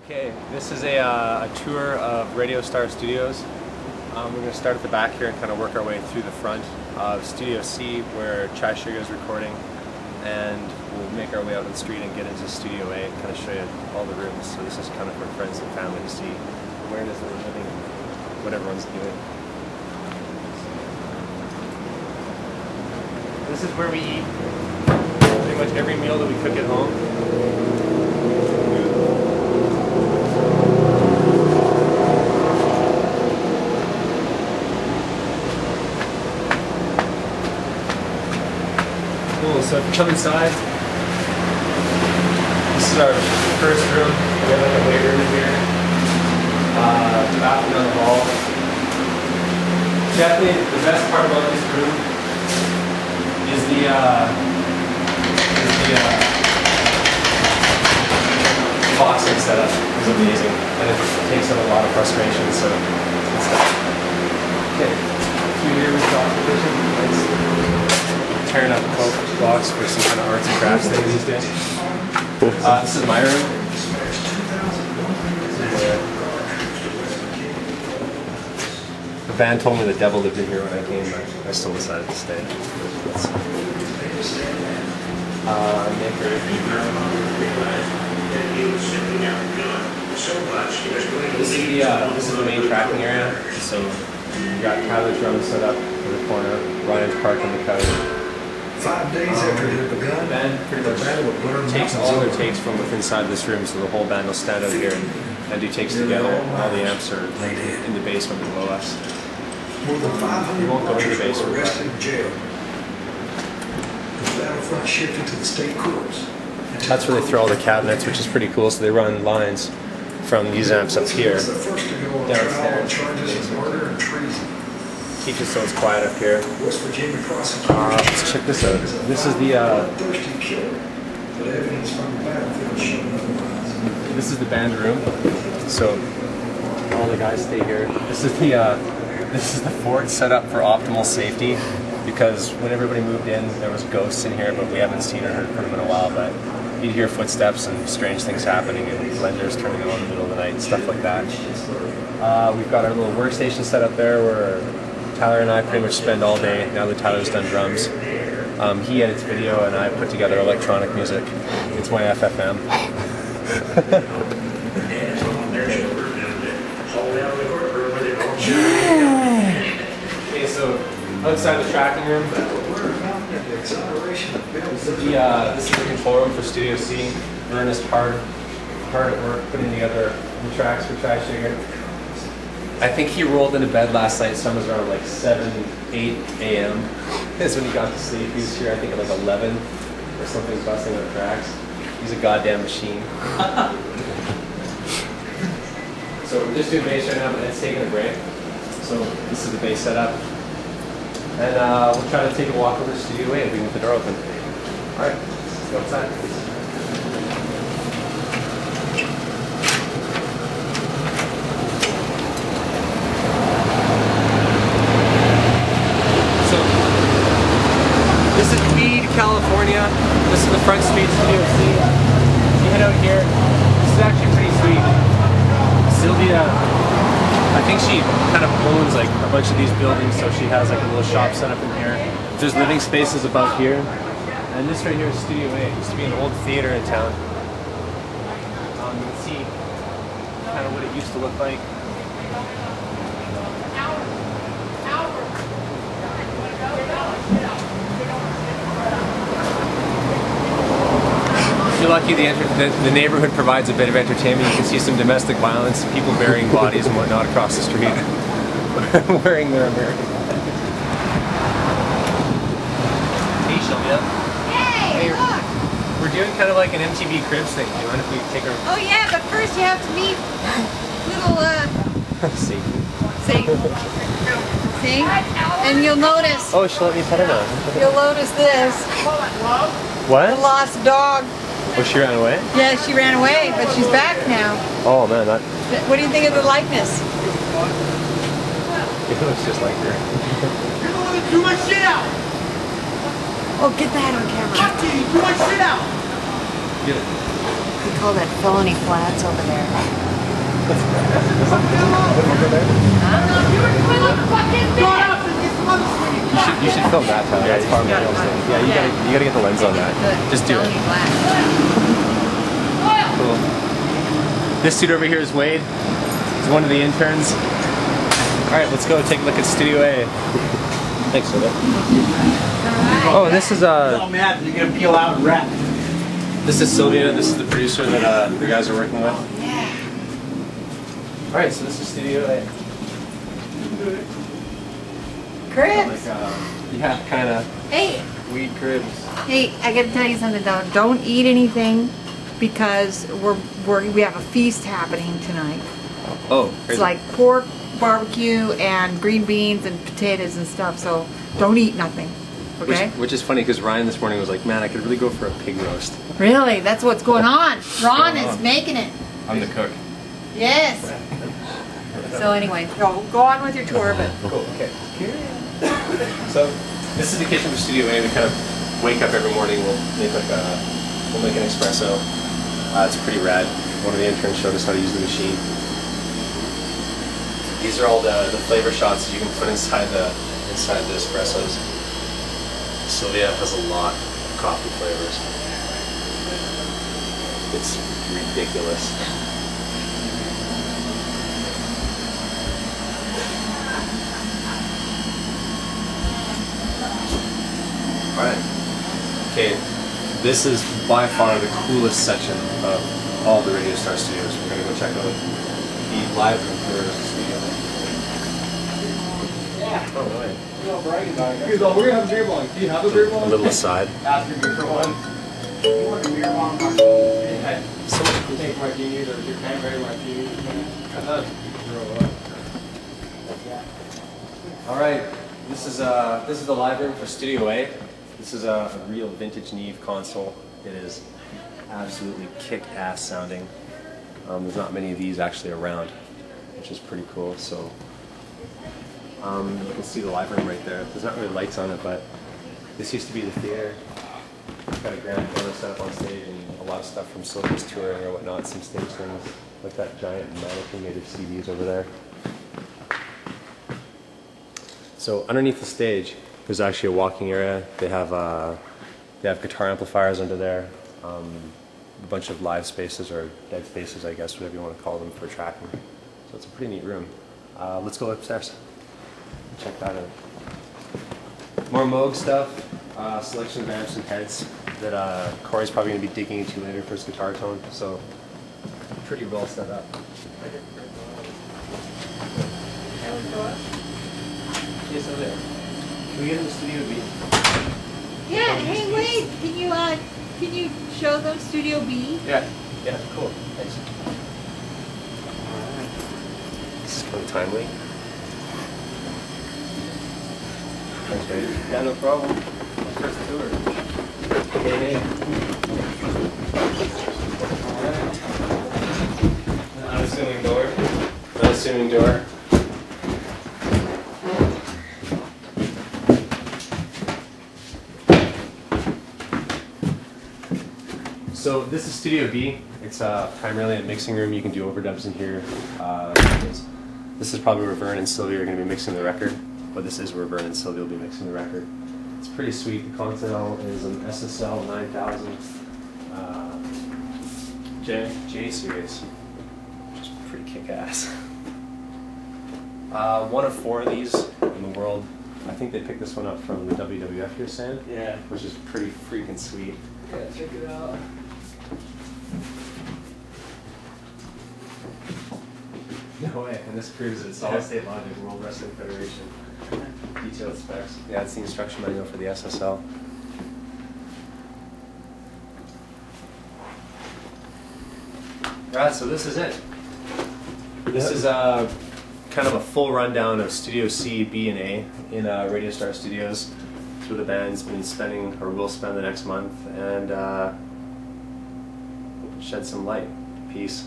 Okay, this is a tour of RadioStar Studios. We're going to start at the back here and kind of work our way through the front of Studio C, where Chyshuga is recording, and we'll make our way out on the street and get into Studio A and kind of show you all the rooms. So this is kind of for friends and family to see where it is that we're living and what everyone's doing. This is where we eat pretty much every meal that we cook at home. Cool, so if you come inside, this is our first room. We have like a weight room in here. The bathroom down the hall. Definitely the best part about this room is the boxing setup is amazing, and it takes out a lot of frustration, so good stuff. Okay, through here we've got the kitchen. Tearing up a Coke box for some kind of arts and crafts thing these days. This is my room. The band told me the devil lived in here when I came, but I still decided to stay. This is the main tracking area. So you got Tyler's drums set up in the corner, Ryan's parked on the couch. 5 days after it had begun, the band pretty much takes all their takes from within inside this room, so the whole band will stand out here and do takes together. All the amps are in the basement below us. More than 500 we won't go into the marchers basement. were arrested in jail. The battlefront shifted to the state courts. That's where they throw all the cabinets, which is pretty cool. So they run lines from these amps up here downstairs. Charges of murder and treason. Keep it so it's quiet up here. West Virginia prosecutors. Let's check this out. This is the this is the band room. So all the guys stay here. This is the fort set up for optimal safety, because when everybody moved in, there was ghosts in here, but we haven't seen or heard from them in a while. But you'd hear footsteps and strange things happening, and blenders turning on in the middle of the night and stuff like that. We've got our little workstation set up there where Tyler and I pretty much spend all day, now that Tyler's done drums. He edits video and I put together electronic music. It's my FFM. Okay, so outside the tracking room, this is the control room for Studio C. Vern is hard at work putting together the tracks for Chyshuga. I think he rolled into bed last night, somewhere around like 7, 8 a.m. That's when he got to sleep. He was here, I think, at like 11 or something, busting out tracks. He's a goddamn machine. So we're just doing bass right now, but it's taking a break. So this is the bass setup. And we'll try to take a walk over to Studio A if we can get the door open. Alright, let's go outside. California. This is the front street Studio C. You head out here. This is actually pretty sweet. Sylvia, I think she kind of owns like a bunch of these buildings, so she has like a little shop set up in here. There's living spaces above here. And this right here is Studio A. It used to be an old theater in town. You can see kind of what it used to look like. If you're lucky, the neighborhood provides a bit of entertainment. You can see some domestic violence, people burying bodies and whatnot across the street, wearing their American flags. Hey, Sylvia. Hey, look! We're doing kind of like an MTV Cribs thing. Do you mind if we take our... Oh yeah, but first you have to meet little, Satan. Satan. See? And you'll notice... Oh, she'll let me pet her now. You'll notice this. What? The lost dog. Oh, she ran away? Yeah, she ran away, but she's back now. Oh man, that... What do you think of the likeness? It looks just like her. You're the one that threw my shit out! Oh, get that on camera. Captain, you threw my shit out! Get it. call that Felony Flats over there? You should film that, Tyler. That's far more interesting. Yeah, you gotta get the lens on that. Just do it. Cool. This dude over here is Wade. He's one of the interns. Alright, let's go take a look at Studio A. Thanks, Sylvia. Oh, and this is Oh man, you're gonna peel out and wrap. This is Sylvia. This is the producer that the guys are working with. Yeah. Alright, so this is Studio A. Cribs. Yeah, kind of Hey, weed cribs. hey, I gotta tell you something though. Don't eat anything because we have a feast happening tonight. Oh, It's crazy. like pork, barbecue, and green beans and potatoes and stuff. So don't eat nothing. Okay? Which is funny because Ryan this morning was like, man, I could really go for a pig roast. Really? That's what's going on. Ron is making it. I'm the cook. Yes. So anyway, go on with your tour, but Cool, okay. So, this is the kitchen for Studio A. We kind of wake up every morning, we'll make an espresso. It's pretty rad. One of the interns showed us how to use the machine. These are all the flavor shots that you can put inside the espressos. Sylvia has a lot of coffee flavors. It's ridiculous. Alright. Okay, this is by far the coolest section of all the RadioStar studios. We're going to go check out the live room for the studio. Yeah. Oh, right. No bragging about it. He's like, we're gonna have a beer bong. Do you have a beer bong? A little aside. Ask your beer for one. You want a beer bong? Yeah. Someone You take martinis or your cranberry martinis. Alright, this is the live room for Studio A. This is a real vintage Neve console. It is absolutely kick-ass sounding. There's not many of these actually around, which is pretty cool. So you can see the live room right there. There's not really lights on it, but this used to be the theater. It's got a grand piano set up on stage and a lot of stuff from Sylvia's touring or whatnot, some stage things, like that giant mannequin made of CDs over there. So underneath the stage, there's actually a walking area. They have guitar amplifiers under there, a bunch of live spaces or dead spaces, I guess, whatever you want to call them, for tracking. So it's a pretty neat room. Let's go upstairs. Check that out. More Moog stuff, selection of amps and heads that Corey's probably going to be digging into later for his guitar tone. So pretty well set up. Yes, over there. Can we get in the studio B? yeah. Hey, wait. Can you show them Studio B? Yeah. Yeah. Cool. Thanks. Alright. This is kind of timely. Thanks, baby. Yeah, no problem. First tour. Hey, hey. Alright. Unassuming door. Unassuming door. So this is Studio B. It's primarily a mixing room. You can do overdubs in here. This is probably where Vern and Sylvia are going to be mixing the record, but this is where Vern and Sylvia will be mixing the record. It's pretty sweet. The console is an SSL 9000 J series, which is pretty kick-ass. One of 4 of these in the world. I think they picked this one up from the WWF, you're saying? Yeah. Which is pretty freaking sweet. Yeah, check it out. No way, and this proves it. Solid State Logic, World Wrestling Federation. Detailed specs. Yeah, it's the instruction manual for the SSL. Alright, so this is it. This is kind of a full rundown of Studio C, B, and A in RadioStar Studios. It's where the band's been spending, or will spend the next month, and shed some light. Peace.